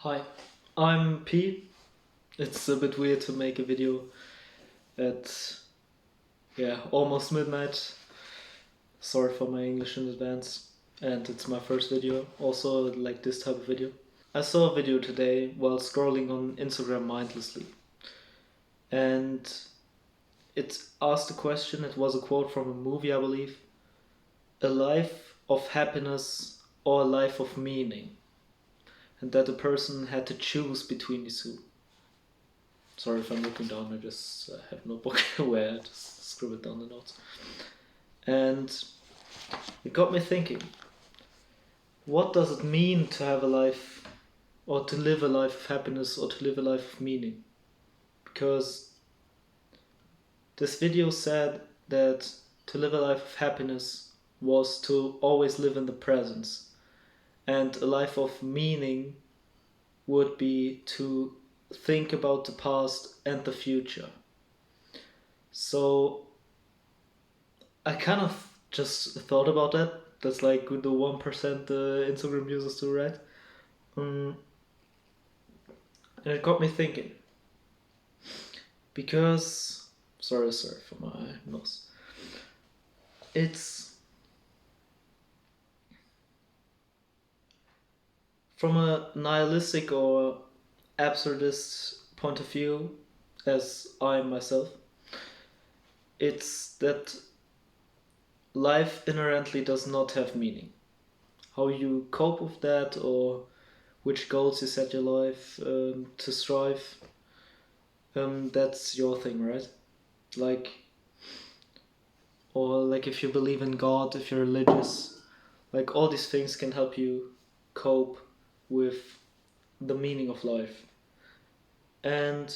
Hi, I'm P. It's a bit weird to make a video at almost midnight. Sorry for my English in advance. And it's my first video, also like this type of video. I saw a video today while scrolling on Instagram mindlessly. And it asked a question, it was a quote from a movie, I believe. A life of happiness or a life of meaning. And that a person had to choose between these two. Sorry if I'm looking down, I just have a notebook where I just scribbled down the notes. And it got me thinking, what does it mean to have a life, or to live a life of happiness, or to live a life of meaning? Because this video said that to live a life of happiness was to always live in the presence, and a life of meaning would be to think about the past and the future. So I kind of just thought about that. That's like the 1% Instagram users do, right? And it got me thinking. Because, sorry for my nose. It's from a nihilistic or absurdist point of view, as I myself, it's that life inherently does not have meaning. How you cope with that, or which goals you set your life to strive, that's your thing, right? Like, or like if you believe in God, if you're religious, like all these things can help you cope with the meaning of life. And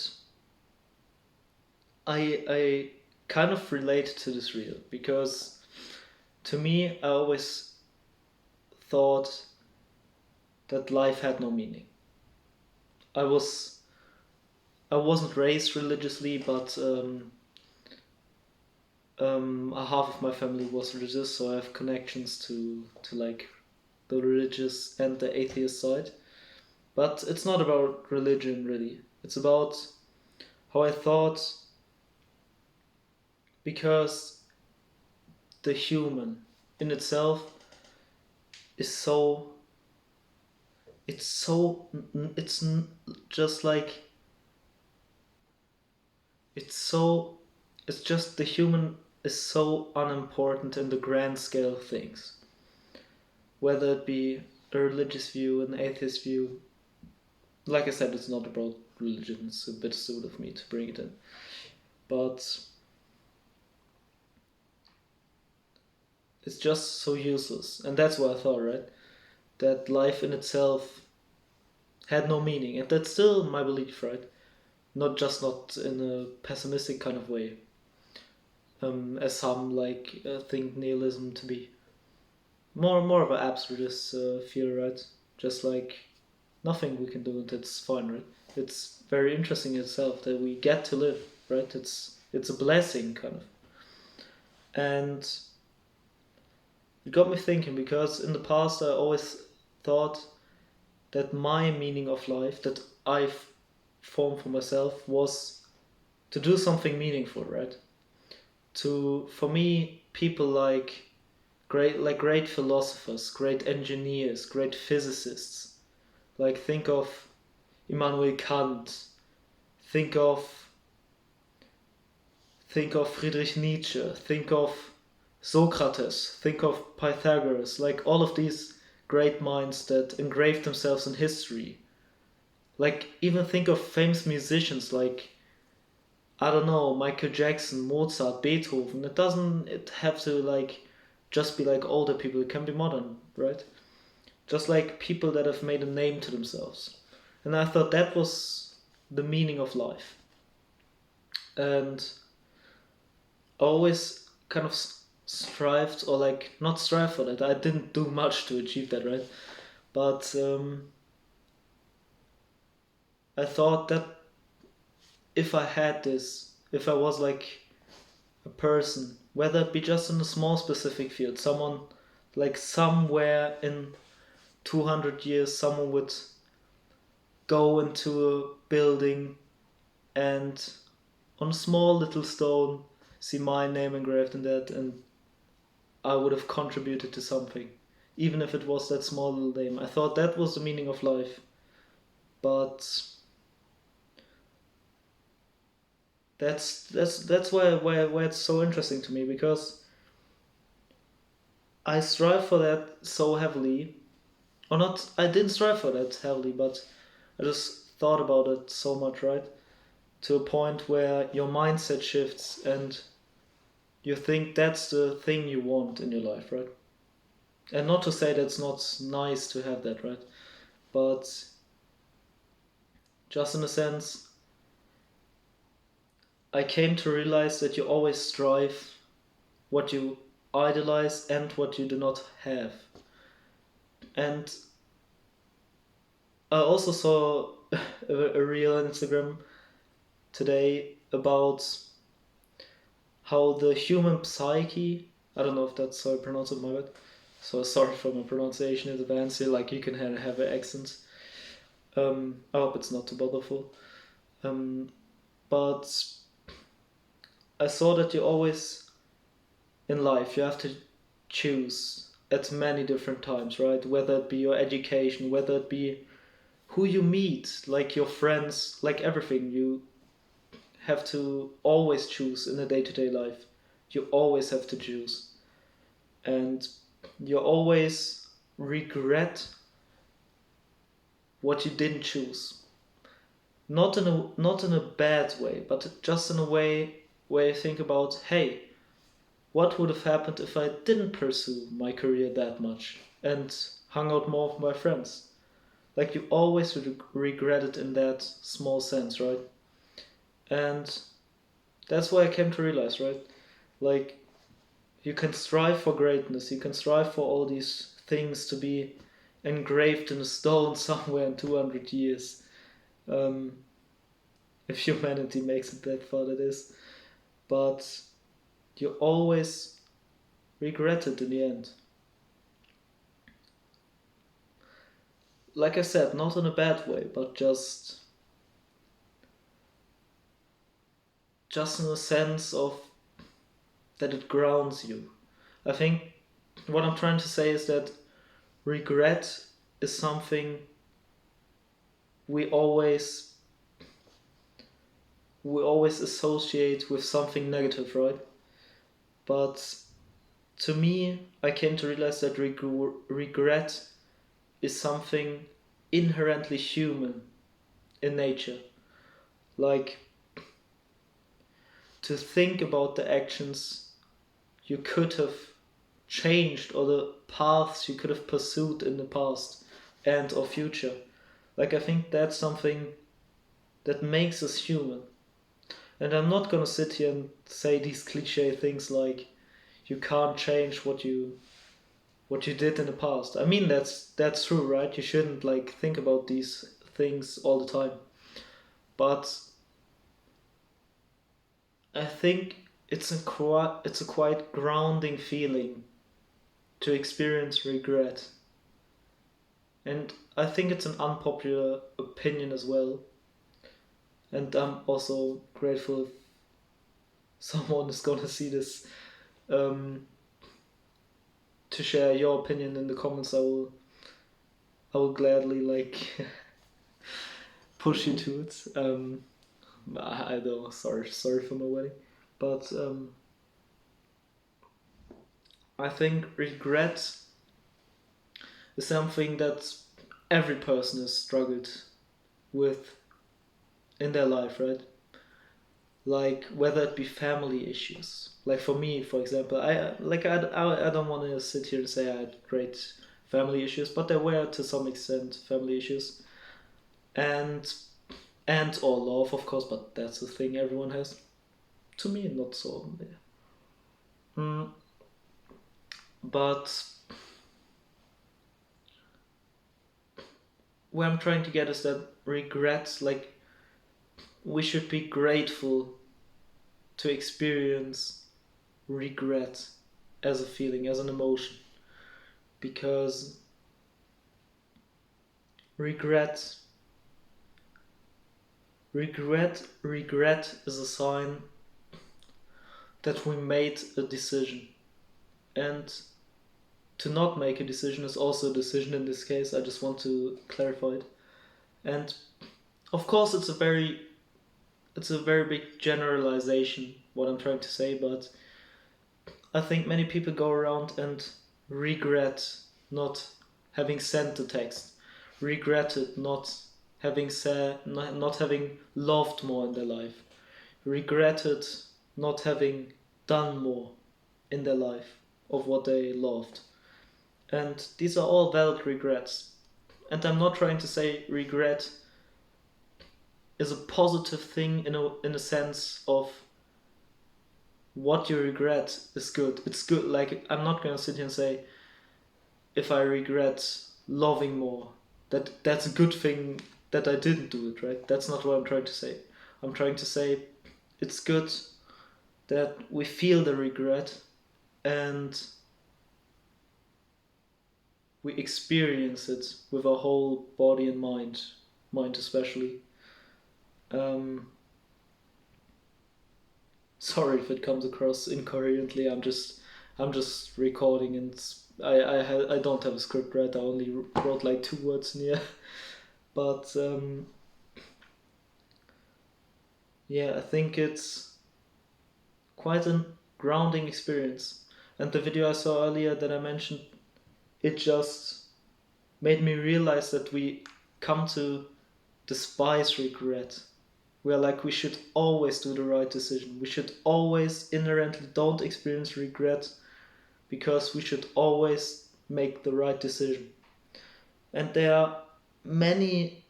I kind of relate to this reel because to me I always thought that life had no meaning. I wasn't raised religiously, but a half of my family was religious, so I have connections to like the religious and the atheist side. But it's not about religion really. It's about how I thought, because the human in itself is so it's so it's just like it's so it's just the human is so unimportant in the grand scale of things, whether it be a religious view, an atheist view. Like I said, it's not about religion, it's a bit stupid of me to bring it in, but it's just so useless. And that's what I thought, right? That life in itself had no meaning, and that's still my belief, right? Not in a pessimistic kind of way, as some like think nihilism to be. More of an absurdist feel, right? Just like nothing we can do and it's fine, right? It's very interesting in itself that we get to live, right? It's a blessing kind of. And it got me thinking because in the past I always thought that my meaning of life that I've formed for myself was to do something meaningful, right? To, for me, people like great philosophers, great engineers, great physicists, like think of Immanuel Kant, think of Friedrich Nietzsche, think of Socrates, think of Pythagoras, like all of these great minds that engraved themselves in history. Like even think of famous musicians like, I don't know, Michael Jackson, Mozart, Beethoven. It have to like just be like older people. It can be modern, right? Just like people that have made a name to themselves. And I thought that was the meaning of life. And I always kind of strived, or like not strive for that. I didn't do much to achieve that, right? But I thought that if I had this, if I was like a person, whether it be just in a small specific field, someone like somewhere in 200 years, someone would go into a building and on a small little stone see my name engraved in that, and I would have contributed to something, even if it was that small little name. I thought that was the meaning of life, but that's why it's so interesting to me, because I strive for that so heavily, or not. I didn't strive for that heavily, but I just thought about it so much, right? To a point where your mindset shifts and you think that's the thing you want in your life, right? And not to say that's not nice to have that, right? But just in a sense, I came to realize that you always strive what you idolize and what you do not have. And I also saw a reel on Instagram today about how the human psyche, I don't know if that's how I pronounce it, my bad. So sorry for my pronunciation in advance here, like you can have an accent. I hope it's not too bothersome. But I saw that you always, in life, you have to choose at many different times, right? Whether it be your education, whether it be who you meet, like your friends, like everything, you have to always choose in a day-to-day life. You always have to choose. And you always regret what you didn't choose. Not in a bad way, but just in a way where you think about, hey, what would have happened if I didn't pursue my career that much and hung out more with my friends? Like you always regret it in that small sense, right? And that's why I came to realize, right? Like you can strive for greatness, you can strive for all these things to be engraved in a stone somewhere in 200 years. Um, if humanity makes it that far, that is. But you always regret it in the end. Like I said, not in a bad way, but just in a sense of that it grounds you. I think what I'm trying to say is that regret is something we always we always associate with something negative, right? But to me, I came to realize that regret is something inherently human in nature. Like to think about the actions you could have changed or the paths you could have pursued in the past and or future. Like I think that's something that makes us human. And I'm not gonna sit here and say these cliche things like you can't change what you did in the past. I mean that's true, right? You shouldn't like think about these things all the time. But I think it's a quite grounding feeling to experience regret. And I think it's an unpopular opinion as well. And I'm also grateful if someone is gonna see this, um, to share your opinion in the comments. I will gladly like push you to it. I don't know. Sorry for my wedding, but I think regret is something that every person has struggled with in their life, right? Like whether it be family issues. Like for me, for example, I don't want to sit here and say I had great family issues, but there were to some extent family issues, and or love, of course, but that's the thing everyone has. To me, not so. Yeah. Mm, but where I'm trying to get is that regrets, like we should be grateful to experience regret as a feeling, as an emotion, because regret Regret is a sign that we made a decision. And to not make a decision is also a decision in this case. I just want to clarify it. And of course it's a very big generalization what I'm trying to say, but I think many people go around and regret not having sent the text, regretted not not having loved more in their life, regretted not having done more in their life of what they loved. And these are all valid regrets. And I'm not trying to say regret is a positive thing in a sense of what you regret is good. It's good. Like, I'm not gonna sit here and say if I regret loving more, that's a good thing that I didn't do it, right? That's not what I'm trying to say. I'm trying to say it's good that we feel the regret and we experience it with our whole body and mind especially. Sorry if it comes across incoherently. I'm just recording, and I don't have a script, right? I only wrote like 2 words in here. But yeah, I think it's quite a grounding experience. And the video I saw earlier that I mentioned, it just made me realize that we come to despise regret. We are like, we should always do the right decision. We should always inherently don't experience regret because we should always make the right decision. And there are many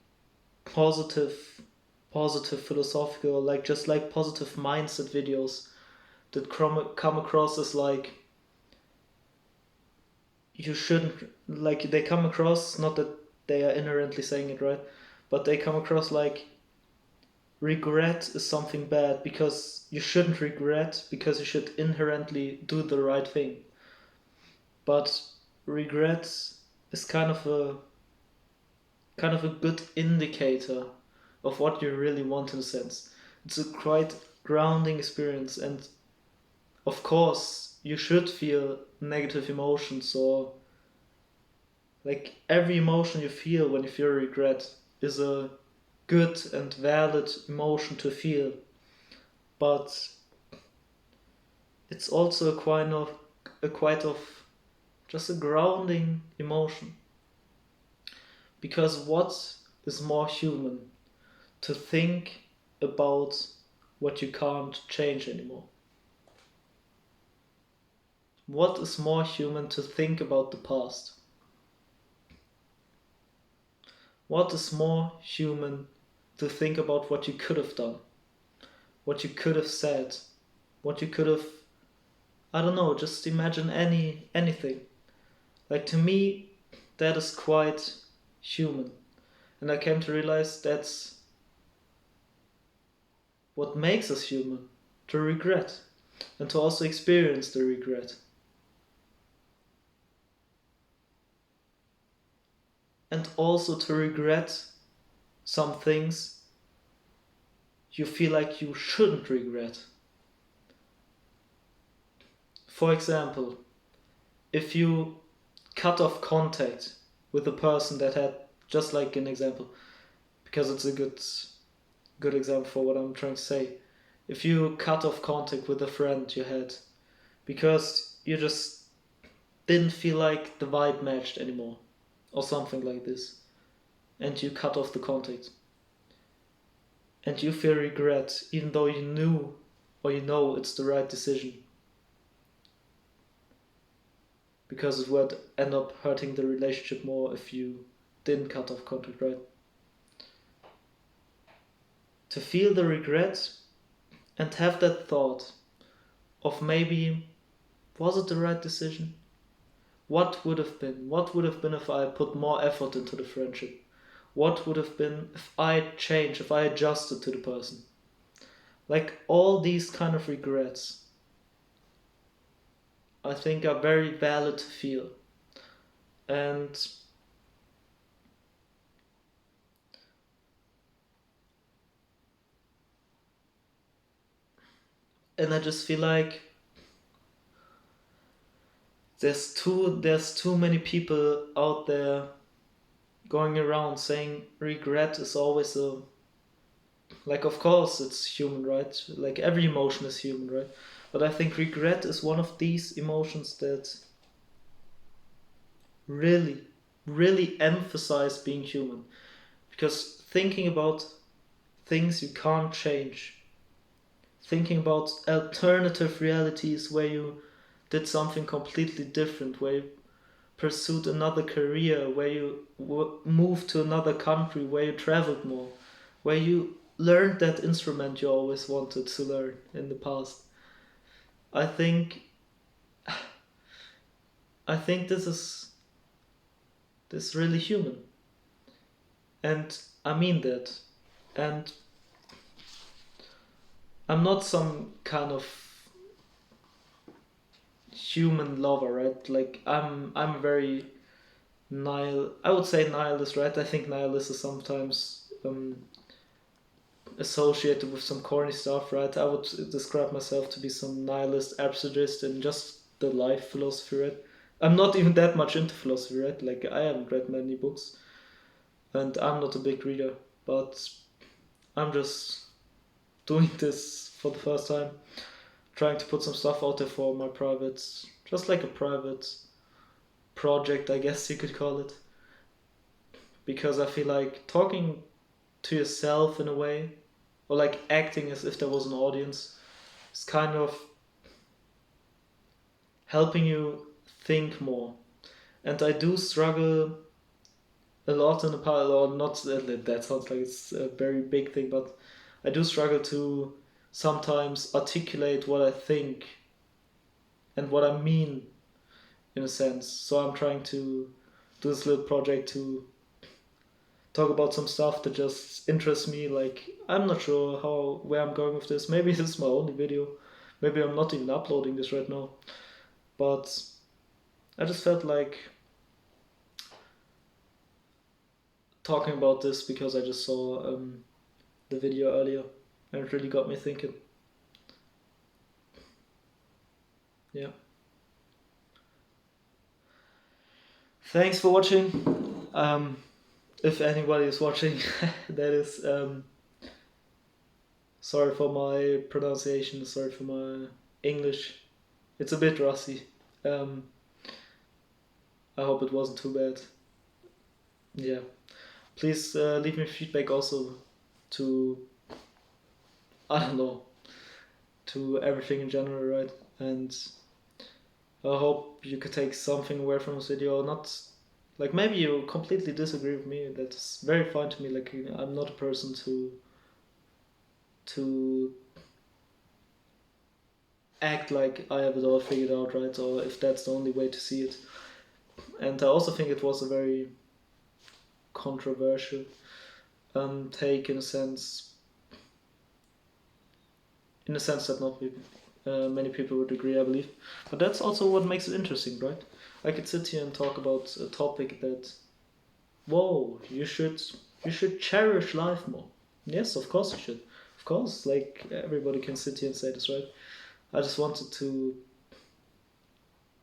positive philosophical, like just like positive mindset videos that come across as like you shouldn't, like they come across, not that they are inherently saying it right, but they come across like regret is something bad because you shouldn't regret because you should inherently do the right thing. But regret is kind of a good indicator of what you really want in a sense. It's a quite grounding experience, and of course you should feel negative emotions, or like every emotion you feel when you feel regret is a good and valid emotion to feel, but it's also a quite of just a grounding emotion. Because what is more human to think about what you can't change anymore? What is more human to think about the past? What is more human to think about what you could have done? What you could have said? What you could have, I don't know, just imagine anything. Like, to me, that is quite human. And I came to realize that's what makes us human, to regret, and to also experience the regret. And also to regret some things you feel like you shouldn't regret. For example, if you cut off contact with a person that had, just like an example, because it's a good example for what I'm trying to say. If you cut off contact with a friend you had because you just didn't feel like the vibe matched anymore, or something like this, and you cut off the contact, and you feel regret even though you knew or you know it's the right decision, because it would end up hurting the relationship more if you didn't cut off contact, right? To feel the regret and have that thought of maybe, was it the right decision? What would have been? What would have been if I put more effort into the friendship? What would have been if I changed, if I adjusted to the person? Like, all these kind of regrets, I think, are very valid to feel. And And I just feel like there's too many people out there going around saying regret is always a, like, of course it's human, right? Like every emotion is human, right? But I think regret is one of these emotions that really, really emphasize being human. Because thinking about things you can't change, thinking about alternative realities where you did something completely different, where you pursued another career, where you moved to another country, where you traveled more, where you learned that instrument you always wanted to learn in the past. I think I think this is really human, and I mean that. And I'm not some kind of human lover, right? Like I'm very I would say nihilist, right? I think nihilist is sometimes associated with some corny stuff, right? I would describe myself to be some nihilist absurdist in just the life philosophy, right? I'm not even that much into philosophy, right? Like I haven't read many books, and I'm not a big reader, but I'm just doing this for the first time, trying to put some stuff out there for my private, just like a private project, I guess you could call it. Because I feel like talking to yourself in a way, or like acting as if there was an audience, is kind of helping you think more. And I do struggle a lot in the past, or not, that sounds like it's a very big thing, but I do struggle to sometimes articulate what I think and what I mean in a sense. So I'm trying to do this little project to talk about some stuff that just interests me. Like I'm not sure where I'm going with this. Maybe this is my only video. Maybe I'm not even uploading this right now. But I just felt like talking about this because I just saw the video earlier, and it really got me thinking. Yeah. Thanks for watching. If anybody is watching, that is. Sorry for my pronunciation. Sorry for my English. It's a bit rusty. Um, I hope it wasn't too bad. Yeah. Please leave me feedback also to, I don't know, to everything in general, right? And I hope you could take something away from this video, or not. Like maybe you completely disagree with me. That's very fine to me. Like I'm not a person to act like I have it all figured out, right? Or if that's the only way to see it. And I also think it was a very controversial take in a sense that not many people would agree, I believe. But that's also what makes it interesting, right? I could sit here and talk about a topic that, whoa, you should cherish life more. Yes, of course you should. Of course, like everybody can sit here and say this, right? I just wanted to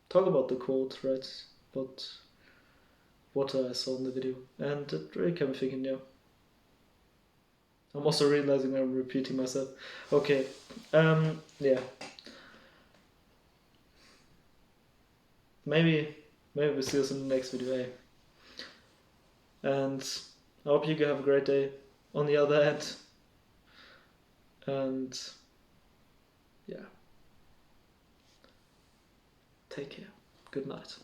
talk about the quote, right? But what I saw in the video, and it really kept me thinking. Yeah, I'm also realizing I'm repeating myself. Okay, yeah. Maybe we'll see us in the next video. Eh? And I hope you have a great day on the other end. And yeah, take care. Good night.